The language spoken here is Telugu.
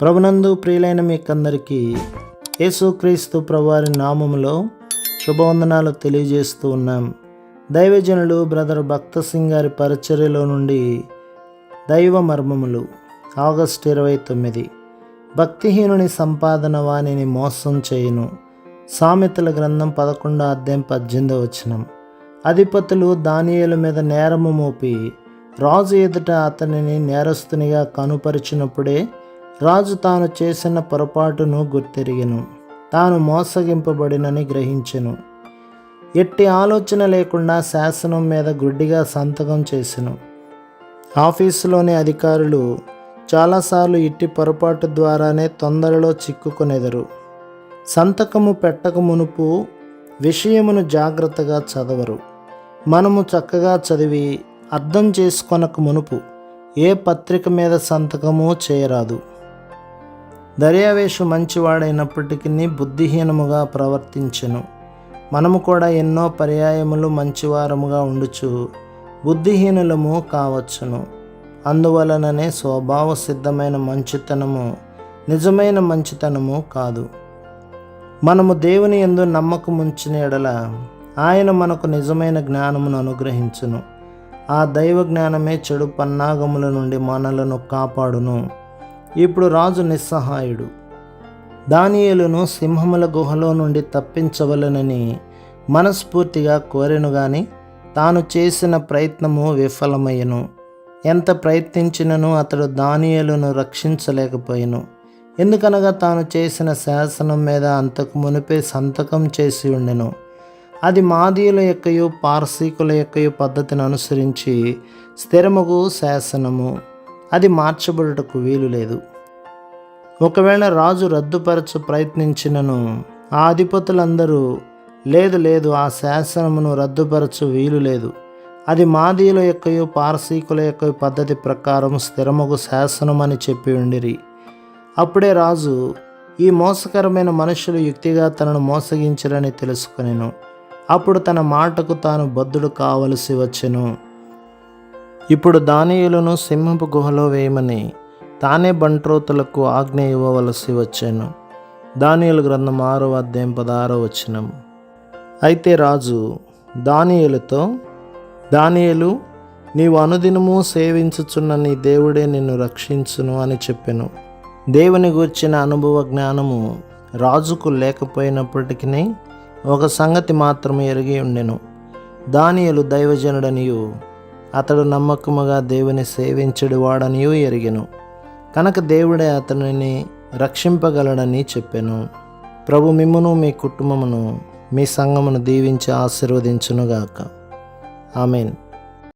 ప్రభునందు ప్రియులైన మీకందరికీ యేసుక్రీస్తు ప్రభువారి నామములో శుభవందనాలు తెలియజేస్తూ ఉన్నాం. దైవజనులు బ్రదర్ భక్త సింగ్ గారి పరిచర్యలో నుండి దైవ మర్మములు ఆగస్టు 29. భక్తిహీనుని సంపాదన వానిని మోసం చేయును. సామెతల గ్రంథం 11:18. అధిపతులు దానియేలు మీద నేరము మోపి రాజు ఎదుట అతనిని నేరస్తునిగా కనుపరిచినప్పుడే రాజు తాను చేసిన పొరపాటును గుర్తెరిగెను, తాను మోసగింపబడినని గ్రహించెను. ఎట్టి ఆలోచన లేకుండా శాసనం మీద గుడ్డిగా సంతకం చేసెను. ఆఫీసులోని అధికారులు చాలాసార్లు ఇట్టి పొరపాటు ద్వారానే తొందరలో చిక్కుకొనెదరు. సంతకము పెట్టక మునుపు విషయమును జాగ్రత్తగా చదవరు. మనము చక్కగా చదివి అర్థం చేసుకొనక మునుపు ఏ పత్రిక మీద సంతకము చేయరాదు. దర్యావేషు మంచివాడైనప్పటికీ బుద్ధిహీనముగా ప్రవర్తించెను. మనము కూడా ఎన్నో పర్యాయములు మంచివారముగా ఉండుచు బుద్ధిహీనులము కావచ్చును. అందువలననే స్వభావ సిద్ధమైన మంచితనము నిజమైన మంచితనము కాదు. మనము దేవుని యందు నమ్మకముంచిన ఎడల ఆయన మనకు నిజమైన జ్ఞానమును అనుగ్రహించును. ఆ దైవ జ్ఞానమే చెడు పన్నాగముల నుండి మనలను కాపాడును. ఇప్పుడు రాజు నిస్సహాయుడు. దానియేలును సింహముల గుహలో నుండి తప్పించవలనని మనస్ఫూర్తిగా కోరెను గాని తాను చేసిన ప్రయత్నము విఫలమయ్యను. ఎంత ప్రయత్నించినను అతడు దానియేలును రక్షించలేకపోయెను. ఎందుకనగా తాను చేసిన శాసనం మీద అంతకు మునిపే సంతకం చేసి ఉండెను. అది మాదీయుల యొక్కయు పార్సీకుల యొక్కయు పద్ధతిని అనుసరించి స్థిరముగు శాసనము. అది మార్చబడుటకు వీలు లేదు. ఒకవేళ రాజు రద్దుపరచు ప్రయత్నించినను ఆ అధిపతులందరూ లేదు ఆ శాసనమును రద్దుపరచు వీలు లేదు, అది మాదీయుల యొక్కయు పార్సీకుల యొక్క పద్ధతి ప్రకారం స్థిరముగు శాసనం అని చెప్పి ఉండిరి. అప్పుడే రాజు ఈ మోసకరమైన మనుషులు యుక్తిగా తనను మోసగించరని తెలుసుకొనెను. అప్పుడు తన మాటకు తాను బద్ధుడు కావలసి వచ్చెను. ఇప్పుడు దానియేలును సింహపు గుహలో వేయమని తానే బంట్రోతులకు ఆజ్ఞ ఇవ్వవలసి వచ్చాను. దానియేలు గ్రంథం 6:16. అయితే రాజు దానియేలుతో, దానియేలు, నీవు అనుదినము సేవించుచున్న నీ దేవుడే నిన్ను రక్షించును అని చెప్పెను. దేవుని గూర్చిన అనుభవ జ్ఞానము రాజుకు లేకపోయినప్పటికీ ఒక సంగతి మాత్రం ఎరిగి ఉండెను. దానియేలు దైవజనుడనియు అతడు నమ్మకముగా దేవుని సేవించడు వాడనియు ఎరిగెను. కనుక దేవుడే అతనిని రక్షింపగలడని చెప్పెను. ప్రభు మిమ్మును మీ కుటుంబమును మీ సంఘమును దీవించి ఆశీర్వదించునుగాక. ఆమేన్.